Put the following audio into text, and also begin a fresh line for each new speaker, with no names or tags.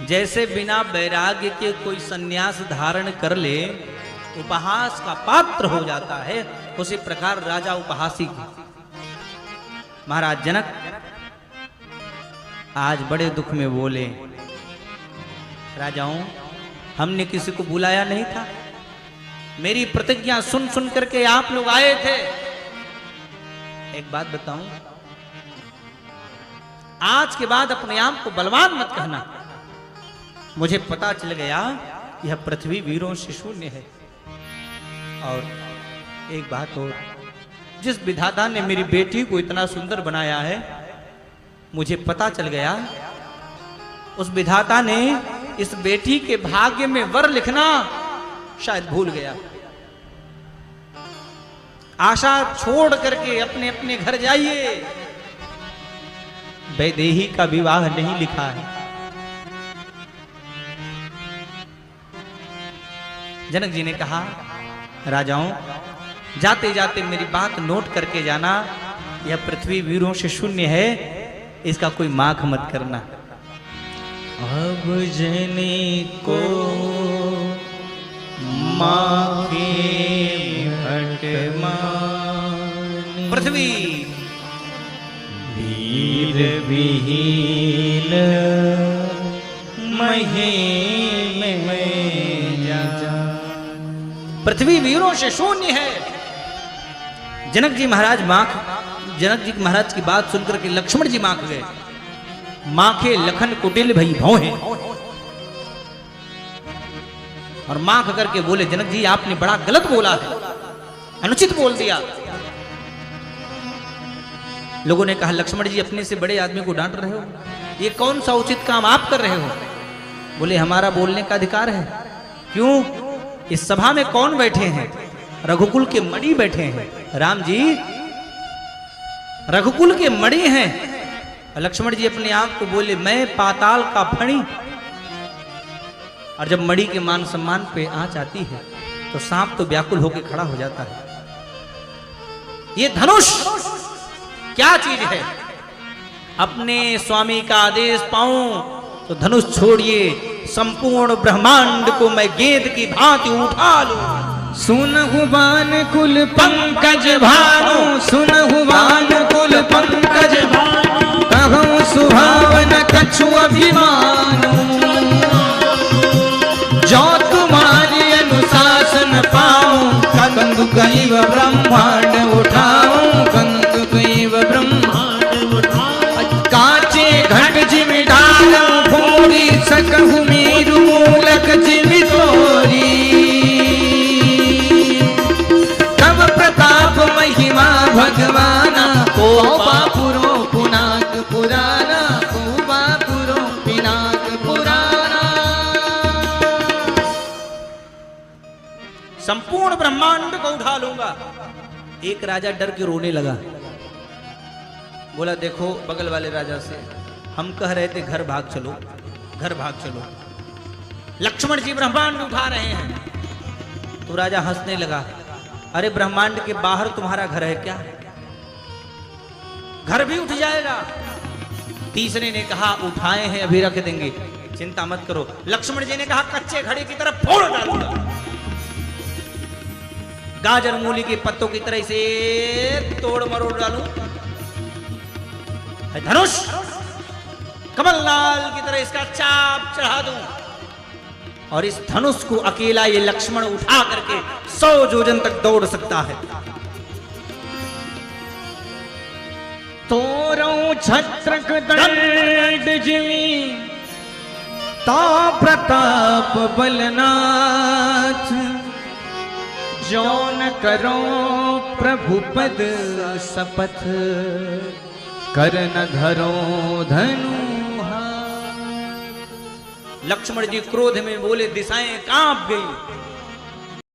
जैसे बिना वैराग्य के कोई सन्यास धारण कर ले उपहास का पात्र हो जाता है, उसी प्रकार राजा उपहासी की। महाराज जनक आज बड़े दुख में बोले, राजाओं हमने किसी को बुलाया नहीं था, मेरी प्रतिज्ञा सुन सुन करके आप लोग आए थे। एक बात बताऊं, आज के बाद अपने आप को बलवान मत कहना। मुझे पता चल गया यह पृथ्वी वीरों से शून्य है। और एक बात और, जिस विधाता ने मेरी बेटी को इतना सुंदर बनाया है, मुझे पता चल गया उस विधाता ने इस बेटी के भाग्य में वर लिखना शायद भूल गया। आशा छोड़ करके अपने अपने घर जाइए, वैदेही का विवाह नहीं लिखा है। जनक जी ने कहा, राजाओं जाते जाते मेरी बात नोट करके जाना, यह पृथ्वी वीरों से शून्य है, इसका कोई माख मत करना। अब जने को माखे भटमानी, पृथ्वी वीर विहीन महीन में जा। पृथ्वी वीरों से शून्य है। जनक जी महाराज की बात सुनकर के लक्ष्मण जी माख गए। माखे लखन कुटिल भई भौं हैं, और माख करके बोले, जनक जी आपने बड़ा गलत बोला है, अनुचित बोल दिया। लोगों ने कहा, लक्ष्मण जी अपने से बड़े आदमी को डांट रहे हो, ये कौन सा उचित काम आप कर रहे हो? बोले, हमारा बोलने का अधिकार है। क्यों? इस सभा में कौन बैठे हैं? रघुकुल के मणि बैठे हैं। राम जी रघुकुल के मणि हैं। लक्ष्मण जी अपने आप को बोले, मैं पाताल का फणी। और जब मणि के मान सम्मान पे आंच आती है तो सांप तो व्याकुल होकर खड़ा हो जाता है। ये धनुष क्या चीज है? अपने स्वामी का आदेश पाऊं तो धनुष छोड़िए, संपूर्ण ब्रह्मांड को मैं गेंद की भांति उठा लूं।
सुनहु बान कुल पंकज भानु, सुनहु बान कुल पंकज भानु, कहूँ सुभावन कछु अभिमानु। जो तुम्हारी अनुशासन पाऊं, कंदु कैव ब्रह्मांड उठाऊं, कंदु कैव ब्रह्मांड उठाऊं। काचे घट जिम डालूं भूरी, सकहु मेरु मूलक जिम तोरी। तब प्रताप महिमा भगवाना, को बापुरो पुनाक पुराना, को बापुरो पिनाक पुराना।
संपूर्ण ब्रह्मांड को उठा लूंगा। एक राजा डर के रोने लगा। बोला, देखो बगल वाले राजा से हम कह रहे थे घर भाग चलो, घर भाग चलो, लक्ष्मण जी ब्रह्मांड उठा रहे हैं। तो राजा हंसने लगा, अरे ब्रह्मांड के बाहर तुम्हारा घर है क्या? घर भी उठ जाएगा। तीसरे ने कहा, उठाए हैं अभी रख देंगे, चिंता मत करो। लक्ष्मण जी ने कहा, कच्चे घड़े की तरफ फोड़ डालूंगा, गाजर मूली के पत्तों की तरह से तोड़ मरोड़ डालूं। धनुष कमलनाल की तरह इसका चाप चढ़ा दूं, और इस धनुष को अकेला ये लक्ष्मण उठा करके 100 योजन तक दौड़ सकता है।
तोरो छत्रक दंड जिमी, ता प्रताप बलनाथ। जौन करो प्रभु पद शपथ, कर न धरो धनु।
लक्ष्मण जी क्रोध में बोले, दिशाएं कांप गई।